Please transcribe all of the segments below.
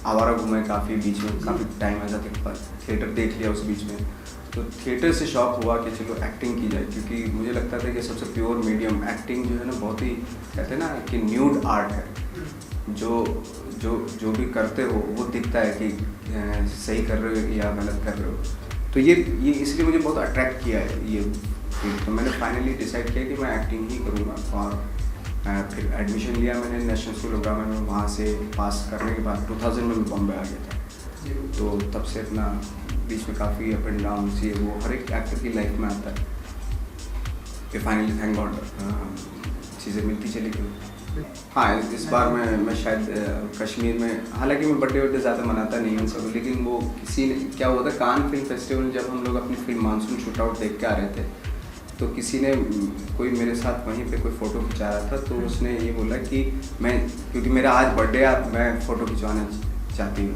आवारा घूमे काफ़ी, बीच में काफ़ी टाइम ऐसा था, थिएटर देख लिया उस बीच में। तो थिएटर से शौक हुआ कि चलो एक्टिंग की जाए, क्योंकि मुझे लगता था कि सबसे प्योर मीडियम एक्टिंग जो है ना, बहुत ही कहते हैं ना कि न्यूड आर्ट है। जो जो जो भी करते हो वो दिखता है कि सही कर रहे हो या गलत कर रहे हो। तो ये इसलिए मुझे बहुत अट्रैक्ट किया है ये फील्ड। तो मैंने फाइनली डिसाइड किया कि मैं एक्टिंग ही करूँगा। और फिर एडमिशन लिया मैंने नेशनल स्कूल ऑफ ड्रामा में। वहाँ से पास करने के बाद 2000 में मैं बॉम्बे आ गया था। तो तब से अपना बीच में काफ़ी अप एंड डाउन ये वो हर एक एक्टर की लाइफ में आता है। कि फाइनली थैंक गॉड चीज़ें मिलती चली गई। हाँ, इस बार मैं शायद कश्मीर में, हालांकि मैं बर्थडे ज़्यादा मनाता नहीं हूँ सब, लेकिन वो किसी ने क्या हुआ था, कान फिल्म फेस्टिवल जब हम लोग अपनी फिल्म मानसून शूट आउट देख के आ रहे थे, तो किसी ने कोई मेरे साथ वहीं पे कोई फ़ोटो खिंचा रहा था। तो उसने ये बोला कि मैं, क्योंकि मेरा आज बर्थडे है, मैं फ़ोटो खिंचवाना चाहती हूँ।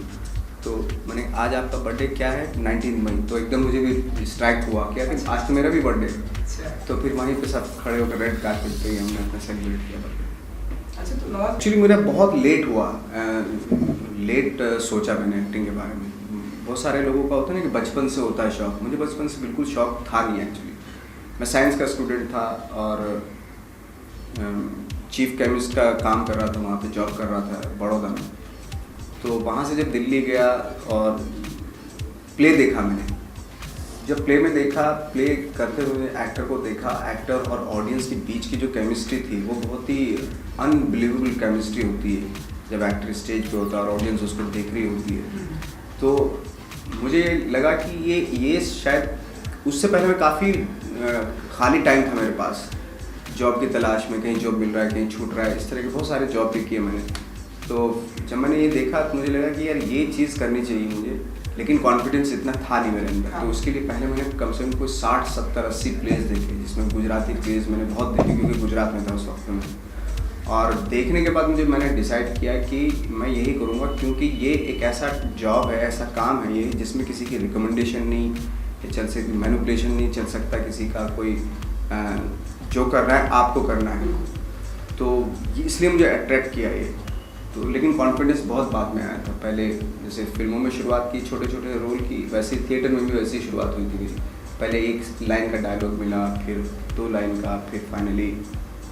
तो मैंने आज आपका बर्थडे क्या है? 19 मई। तो एकदम मुझे भी स्ट्राइक हुआ क्या कि आज तो मेरा भी बर्थडे है। तो फिर वहीं पे सब खड़े होकर रेड कारपेट पे ही हमने अपना सेलिब्रेट किया बर्थडे। अच्छा, तो नवाज एक्चुअली मेरा बहुत लेट हुआ, लेट सोचा मैंने एक्टिंग के बारे में। बहुत सारे लोगों का होता है ना कि बचपन से होता है शौक, मुझे बचपन से बिल्कुल शौक था नहीं एक्चुअली। मैं साइंस का स्टूडेंट था और चीफ केमिस्ट का काम कर रहा था, वहाँ पे जॉब कर रहा था बड़ौदा में। तो वहाँ से जब दिल्ली गया और प्ले देखा मैंने, जब प्ले में देखा, प्ले करते हुए एक्टर को देखा, एक्टर और ऑडियंस के बीच की जो केमिस्ट्री थी वो बहुत ही अनबिलीवेबल केमिस्ट्री होती है जब एक्टर स्टेज पे होता है और ऑडियंस उसको देख रही होती है। तो मुझे लगा कि ये शायद, उससे पहले मैं काफ़ी खाली टाइम था मेरे पास, जॉब की तलाश में, कहीं जॉब मिल रहा है, कहीं छूट रहा है, इस तरह के बहुत सारे जॉब भी किए मैंने। तो जब मैंने ये देखा तो मुझे लगा कि यार ये चीज़ करनी चाहिए मुझे, लेकिन कॉन्फिडेंस इतना था नहीं मेरे अंदर। तो उसके लिए पहले मैंने कम से कम कोई 60, 70, 80 प्लेस देखे, जिसमें गुजराती प्लेस मैंने बहुत देखे, क्योंकि गुजरात में था उस वक्त में। और देखने के बाद मैंने डिसाइड किया कि मैं यही करूँगा, क्योंकि ये एक ऐसा जॉब है, ऐसा काम है ये, जिसमें किसी की रिकमेंडेशन नहीं चल सकती, मैनिपुलेशन नहीं चल सकता किसी का, कोई जो कर रहा है आपको करना है। तो इसलिए मुझे अट्रैक्ट किया ये। तो लेकिन कॉन्फिडेंस बहुत बाद में आया था। पहले जैसे फिल्मों में शुरुआत की छोटे छोटे रोल की, वैसे थिएटर में भी वैसी शुरुआत हुई थी मेरी। पहले 1 लाइन का डायलॉग मिला, फिर 2 लाइन का, फिर फाइनली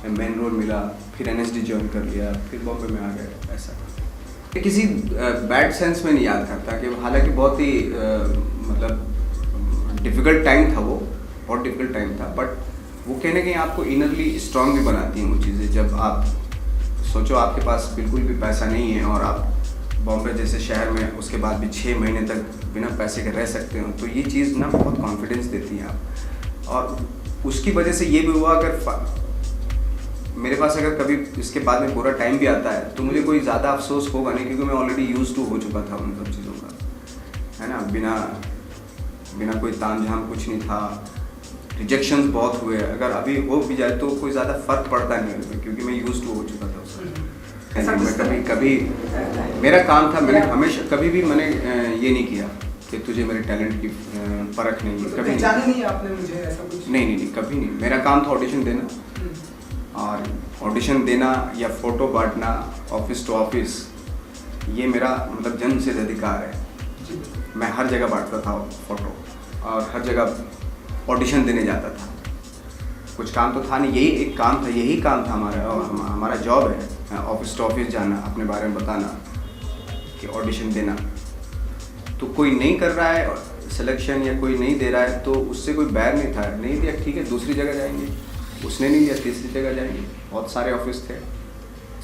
मेन रोल मिला, फिर NSD ज्वाइन कर लिया, फिर बॉम्बे में आ गए। ऐसा किसी बैड सेंस में नहीं याद करता कि, हालांकि बहुत ही मतलब डिफ़िकल्ट टाइम था, वो बहुत डिफ़िकल्ट टाइम था, बट वो कहीं ना कहीं आपको इनरली स्ट्रांग भी बनाती हैं वो चीज़ें। जब आप सोचो आपके पास बिल्कुल भी पैसा नहीं है और आप बॉम्बे जैसे शहर में उसके बाद भी 6 महीने तक बिना पैसे के रह सकते हो, तो ये चीज़ ना बहुत कॉन्फिडेंस देती है आप। और उसकी वजह से ये भी हुआ, अगर मेरे पास अगर कभी इसके बाद में पूरा टाइम भी आता है तो मुझे कोई ज़्यादा अफसोस होगा नहीं, क्योंकि मैं ऑलरेडी यूज टू हो चुका था उन सब चीज़ों का, है ना। बिना कोई तामझाम कुछ नहीं था। रिजेक्शंस बहुत हुए, अगर अभी हो भी जाए तो कोई ज़्यादा फ़र्क पड़ता नहीं है, क्योंकि मैं यूज टू हो चुका था उससे। मैं कभी मेरा काम था, मैंने हमेशा कभी भी मैंने ये नहीं किया कि तुझे मेरे टैलेंट की परख नहीं है, कभी नहीं आपने मुझे ऐसा कुछ नहीं, कभी नहीं। मेरा काम था ऑडिशन देना, और ऑडिशन देना या फ़ोटो बांटना ऑफिस टू ऑफिस, ये मेरा मतलब जन्म सिद्ध अधिकार है। मैं हर जगह बांटता था फ़ोटो और हर जगह ऑडिशन देने जाता था। कुछ काम तो था नहीं, यही काम था हमारा, और हमारा जॉब है ऑफिस टू ऑफिस जाना, अपने बारे में बताना, कि ऑडिशन देना। तो कोई नहीं कर रहा है सिलेक्शन या कोई नहीं दे रहा है तो उससे कोई बैर नहीं था, नहीं दिया ठीक है दूसरी जगह जाएंगे, उसने नहीं दिया तीसरी जगह जाएंगे। बहुत सारे ऑफिस थे,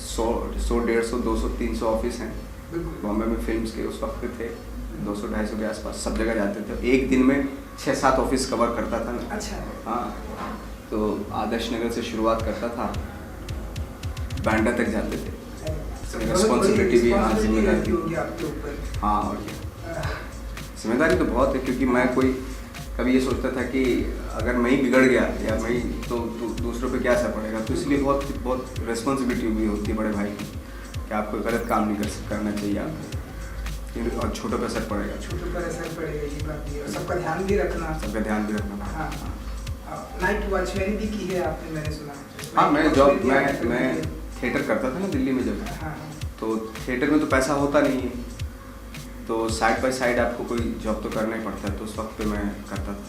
100, 150, 200, 300 ऑफिस हैं बॉम्बे में फिल्म्स के उस वक्त थे, 200, 250 के आसपास, सब जगह जाते थे। एक दिन में 6-7 ऑफिस कवर करता था मैं। अच्छा, हाँ, तो आदर्श नगर से शुरुआत करता था, बांडा तक जाते थे। रिस्पॉन्सिबिलिटी भी, हाँ जिम्मेदारी होगी आपके ऊपर। हाँ, और क्या, जिम्मेदारी तो बहुत है, क्योंकि मैं कभी ये सोचता था कि अगर मैं ही बिगड़ गया या मैं तो दूसरों पे क्या असर पड़ेगा। तो इसलिए बहुत रिस्पॉन्सिबिलिटी भी होती है बड़े भाई की, कि आपको गलत काम नहीं करना चाहिए आपको, और छोटों पर असर पड़ेगा, छोटों पर असर पड़ेगा, ये बात भी है। सबका ध्यान भी रखना, हाँ। नाइट वॉचमैन भी की है आपने, मैंने सुना। हाँ, मैं थिएटर करता था ना दिल्ली में जब, तो थिएटर में तो पैसा होता नहीं है, तो साइड बाय साइड आपको कोई जॉब तो करना ही पड़ता है, तो उस वक्त पे मैं करता था।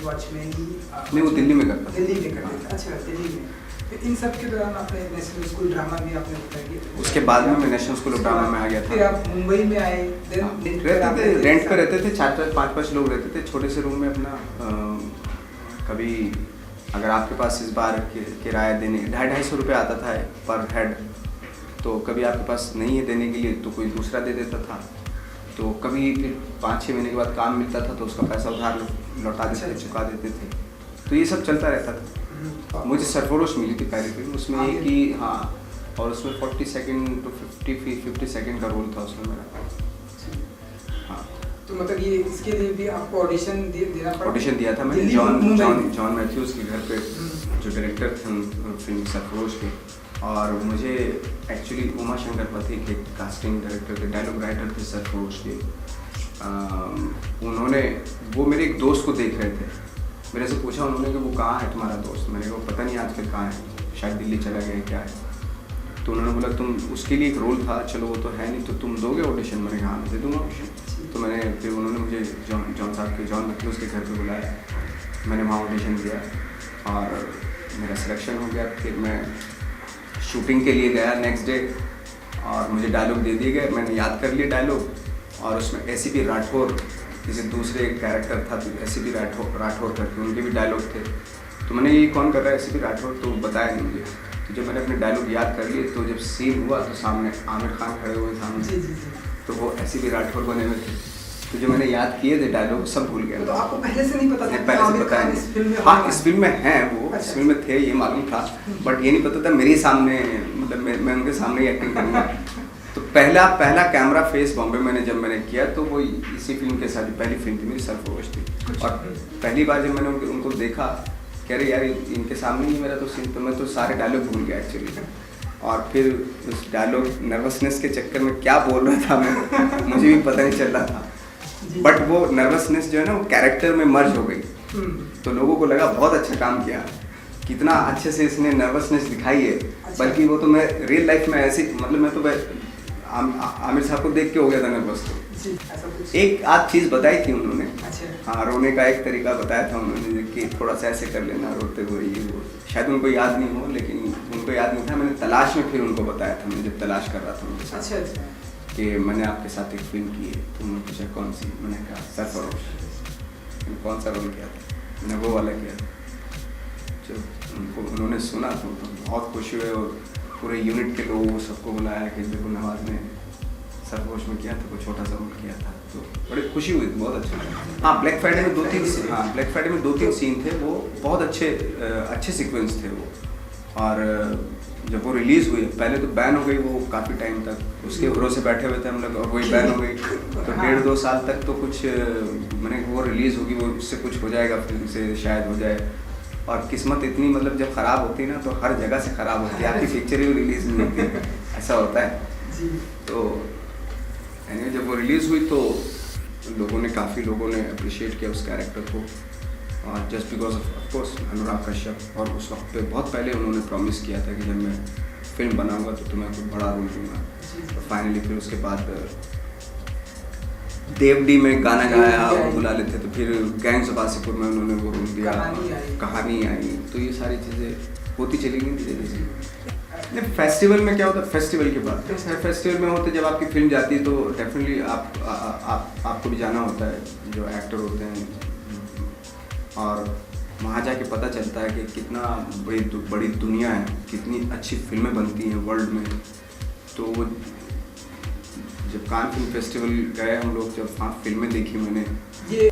वॉचमैन ही नहीं, वो दिल्ली में करता था। दिल्ली में करते थे, अच्छा दिल्ली में। फिर इन सब के दौरान आपने नेशनल स्कूल ड्रामा भी आपने बताया कि उसके बाद में मैं नेशनल स्कूल ऑफ ड्रामा में आ गया फिर था। आप मुंबई में आए, रहते थे, रेंट पे रहते थे, 4-5 लोग रहते थे छोटे से रूम में अपना। कभी अगर आपके पास इस बार किराया देने 250 रुपये आता था पर हेड, तो कभी आपके पास नहीं है देने के लिए तो कोई दूसरा दे देता था। तो कभी फिर 5-6 महीने के बाद काम मिलता था तो उसका पैसा उधार लौटा देते थे, चुका देते थे। तो ये सब चलता रहता था। मुझे सरफरोश मिली थी पहली फिल्म, उसमें ये कि हाँ, और उसमें 40 सेकंड टू 50 सेकंड का रोल था उसमें मेरा। हाँ, तो मतलब ये इसके लिए भी आपको ऑडिशन देना पड़ा? ऑडिशन दिया था मैंने जॉन मैथ्यूज़ के घर पे, जो डायरेक्टर थे फिल्म सरफरोश के। और मुझे एक्चुअली उमा शंकर पति के कास्टिंग डायरेक्टर थे, डायलॉग राइटर थे सरफरोश के। उन्होंने वो मेरे एक दोस्त को देख रहे थे, मेरे से पूछा उन्होंने कि वो कहाँ है तुम्हारा दोस्त। मैंने कहा पता नहीं आजकल कहाँ है, शायद दिल्ली चला गया क्या है। तो उन्होंने बोला तुम उसके लिए एक रोल था, चलो वो तो है नहीं तो तुम दोगे ऑडिशन। मैंने कहा मैं दे दूँगा ऑडिशन। तो मैंने फिर उन्होंने मुझे जॉन साहब के जॉन मैथ्यूज़ के घर पे बुलाया, मैंने वहाँ ऑडिशन दिया और मेरा सिलेक्शन हो गया। फिर मैं शूटिंग के लिए गया नेक्स्ट डे और मुझे डायलॉग दे दिए गए, मैंने याद कर लिए डायलॉग। और उसमें एसीपी राठौर जैसे दूसरे कैरेक्टर था, एसीपी राठौर करके उनके भी डायलॉग थे। तो मैंने ये कौन कर रहा है एसीपी राठौर, तो बताया नहीं मुझे। तो जब मैंने अपने डायलॉग याद कर लिए तो जब सीन हुआ तो सामने आमिर खान खड़े हुए सामने, तो वो एसीपी राठौर बने हुए थे। तो जो मैंने याद किए थे डायलॉग सब भूल गया। तो आपको पहले से नहीं पता था? पहले से पता है, इस फिल्म में हाँ इस फिल्म में हैं वो, इस फिल्म में थे ये मालूम था, बट ये नहीं पता था मेरे सामने, मतलब मैं उनके सामने ही एक्टिंग करूँगा। तो पहला कैमरा फेस बॉम्बे में जब मैंने किया तो वो इसी फिल्म के साथ पहली फिल्म थी मेरी, सरफरोश थी। और पहली बार जब मैंने उनको देखा, कह रहे यार इनके सामने ही मेरा तो सीन, तो मैं तो सारे डायलॉग भूल गया एक्चुअली। और फिर उस डायलॉग नर्वसनेस के चक्कर में क्या बोल रहा था मैं मुझे भी पता नहीं चल रहा था, बट वो नर्वसनेस जो है ना वो कैरेक्टर में मर्ज हो गई। तो लोगों को लगा बहुत अच्छा काम किया, कितना अच्छे से इसने नर्वसनेस दिखाई है। अच्छा। बल्कि वो तो मैं रियल लाइफ में ऐसे, मतलब मैं तो आमिर साहब को देख के हो गया था नर्वस। तो एक आध चीज़ बताई थी उन्होंने। अच्छा। हाँ, रोने का एक तरीका बताया था उन्होंने कि थोड़ा सा ऐसे कर लेना रोते हुए, ये वो शायद उनको याद नहीं हो, लेकिन उनको याद नहीं था। मैंने तलाश में फिर उनको बताया था, मैं जब तलाश कर रहा था उनके साथ। अच्छा। कि मैंने आपके साथ एक फिल्म की है। तो उन्होंने पूछा कौन सी, मैंने कहा सरफरोश। कौन सा रोल किया था, मैंने वो वाला किया था। जो उन्होंने सुना तो बहुत खुश हुए और पूरे यूनिट के लोगों सबको बुलाया कि देखो नवाज ने सरफरोश में किया था, कोई छोटा सा रोल किया था। तो बड़ी खुशी हुई, बहुत अच्छा लगा। हाँ, ब्लैक फ्राइडे में 2-3 सीन थे, वो बहुत अच्छे सीक्वेंस थे वो। और जब वो रिलीज़ हुई, पहले तो बैन हो गई वो काफ़ी टाइम तक, उसके भरोसे बैठे हुए थे हम लोग, और वही बैन हो गई। तो 1.5-2 साल तक तो कुछ मैंने वो रिलीज़ होगी, वो उससे कुछ हो जाएगा फिल्म से, शायद हो जाए। और किस्मत इतनी, मतलब जब ख़राब होती है ना तो हर जगह से ख़राब होती है, आपकी पिक्चर ही रिलीज़ नहीं होती, ऐसा होता है। तो यानी जब वो रिलीज़ हुई तो काफ़ी लोगों ने अप्रिशिएट किया उस कैरेक्टर को, और just because of course Anurag Kashyap. और उस वक्त पे बहुत पहले उन्होंने प्रॉमिस किया था कि जब मैं फिल्म बनाऊंगा तो तुम्हें कुछ बड़ा रोल दूंगा। तो फाइनली फिर उसके बाद देवडी में गाना गाया और बुला लेते, तो फिर गैंग्स ऑफ वासेपुर में उन्होंने वो रोल दिया, कहानी आई। तो ये सारी चीज़ें होती चली गई धीरे धीरे। फेस्टिवल में क्या होता है, फेस्टिवल की बात है, फेस्टिवल में होते जब आपकी फिल्म जाती है तो डेफिनेटली आपको भी जाना होता है, जो एक्टर होते हैं, और वहाँ जाके पता चलता है कि कितना बड़ी दुनिया है, कितनी अच्छी फिल्में बनती हैं वर्ल्ड में। तो वो जब कान फिल्म फेस्टिवल गए हम लोग, जब वहाँ फिल्में देखी मैंने, ये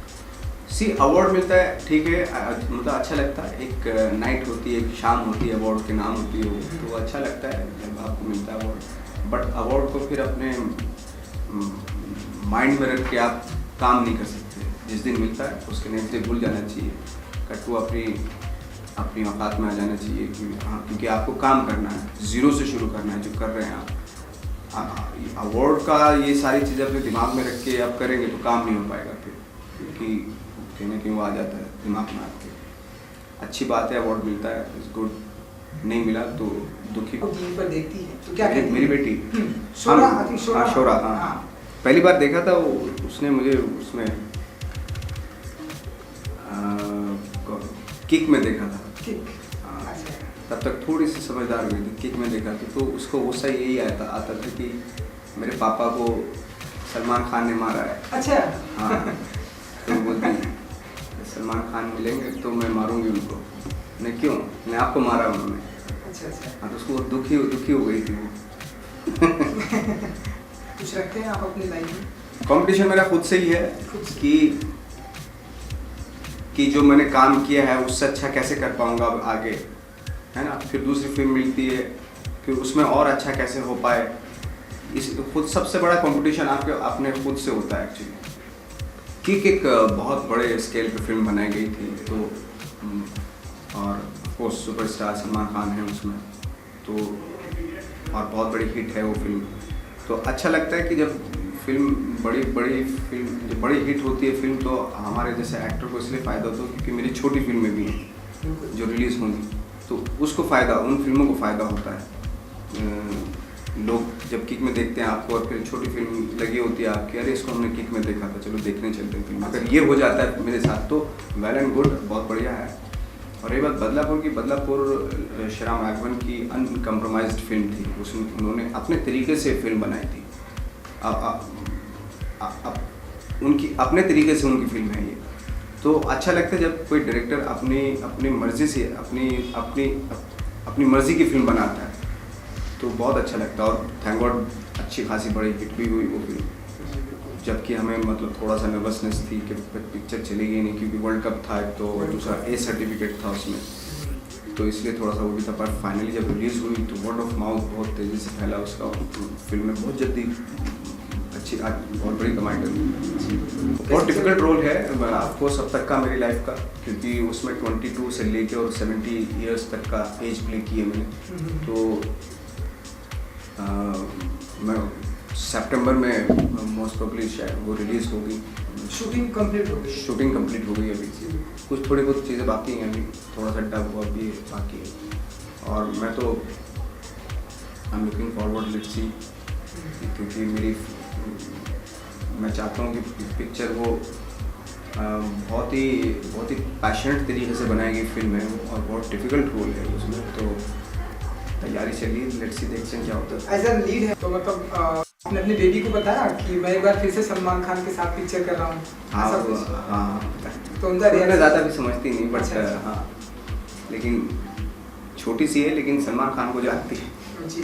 अवार्ड मिलता है, ठीक है, मतलब अच्छा लगता है। एक नाइट होती है, एक शाम होती है, अवार्ड के नाम होती है वो, तो अच्छा लगता है जब आपको मिलता है अवार्ड। बट अवार्ड को फिर अपने माइंड में रख के आप काम नहीं कर सकते। जिस दिन मिलता है उसके नेक्स्ट डे भूल जाना चाहिए, कट्टू अपनी औकात में आ जाना चाहिए कि हाँ, क्योंकि आपको काम करना है, ज़ीरो से शुरू करना है जो कर रहे हैं आप। अवार्ड का ये सारी चीज़ें अपने दिमाग में रख के आप करेंगे तो काम नहीं हो पाएगा फिर, क्योंकि कहीं ना कहीं वो आ जाता है दिमाग में आपके। अच्छी बात है, अवार्ड मिलता है, इट्स गुड, नहीं मिला तो दुखी। टीवी पर देखती है तो क्या कहती है? मेरी बेटी शोरा, हाँ, पहली बार देखा था वो, उसने मुझे उसमें किक में देखा था। किक। हाँ। अच्छा। तब तक थोड़ी सी समझदार हुई थी, किक में देखा था तो उसको गुस्सा यही आता था कि मेरे पापा को सलमान खान ने मारा है। अच्छा। हाँ, तो बोलती सलमान खान मिलेंगे तो मैं मारूंगी उनको। मैं क्यों, मैं आपको मारा उन्होंने। अच्छा अच्छा। हाँ, तो उसको दुखी हो गई थी वो। कुछ रखते हैं आप अपनी लाइफ में? कंपटीशन मेरा खुद से ही है खुद से। कि जो मैंने काम किया है उससे अच्छा कैसे कर पाऊंगा अब आगे, है ना। फिर दूसरी फिल्म मिलती है, फिर उसमें और अच्छा कैसे हो पाए। इस खुद सबसे बड़ा कंपटीशन आपके अपने खुद से होता है एक्चुअली। किक एक बहुत बड़े स्केल पे फिल्म बनाई गई थी, तो और ऑफकोर्स सुपरस्टार सलमान खान है उसमें, तो और बहुत बड़ी हिट है वो फिल्म। तो अच्छा लगता है कि जब फिल्म बड़ी फिल्म जब बड़ी हिट होती है फिल्म, तो हमारे जैसे एक्टर को इसलिए फ़ायदा होता है क्योंकि मेरी छोटी फिल्में भी हैं जो रिलीज़ होंगी, तो उसको फ़ायदा, उन फिल्मों को फ़ायदा होता है। लोग जब किक में देखते हैं आपको और फिर छोटी फिल्म लगी होती है आपकी, अरे इसको हमने किक में देखा था, चलो देखने चलते हैं फिल्म। अगर ये हो जाता है मेरे साथ तो वेल एंड गुड, बहुत बढ़िया है। और ये बात बदलापुर की, बदलापुर श्रीराम राघवन की अनकम्प्रोमाइज्ड फिल्म थी। उसमें उन्होंने अपने तरीके से फिल्म बनाई थी। उनकी अपने तरीके से उनकी फिल्म है ये, तो अच्छा लगता है जब कोई डायरेक्टर अपनी मर्जी से अपनी मर्जी की फिल्म बनाता है, तो बहुत अच्छा लगता है। और थैंक गॉड अच्छी खासी बड़ी हिट भी हुई वो फिल्म, जबकि हमें मतलब थोड़ा सा नर्वसनेस थी कि पिक्चर चलेगी नहीं, क्योंकि वर्ल्ड कप था एक, तो दूसरा ए सर्टिफिकेट था उसमें, तो इसलिए थोड़ा सा वो भी था। पर फाइनली जब रिलीज़ हुई तो वर्ड ऑफ माउथ बहुत तेज़ी से फैला उसका, फिल्म में बहुत जल्दी अच्छी बहुत बड़ी कमाई करी। बहुत डिफिकल्ट रोल है ऑफकोर्स अब तक का मेरी लाइफ का, क्योंकि उसमें 22 से लेके और 70 ईयर्स तक का एज प्ले किए मैंने। तो मैं सितंबर में मोस्ट प्रोबेबली शायद वो रिलीज़ होगी। शूटिंग कंप्लीट हो गई अभी, कुछ थोड़ी बहुत चीज़ें बाकी हैं, अभी थोड़ा सा डब हुआ भी बाकी है। और मैं तो I am looking forward, let's see, क्योंकि मैं चाहता हूँ कि पिक्चर वो बहुत ही पैशनेट तरीके से बनाई गई फिल्म है और बहुत डिफिकल्ट रोल है उसमें, तो तैयारी चलिए, लेट्स सी, देखते हैं क्या होता है। एज अ लीड है तो मतलब आपने अपनी बेबी को बताया कि मैं एक बार फिर से सलमान खान के साथ पिक्चर कर रहा हूँ? हाँ, तो उनका रिएक्शन ज़्यादा भी समझती नहीं, बट अच्छा। हाँ, लेकिन छोटी सी है, लेकिन सलमान खान को जानती है। जी।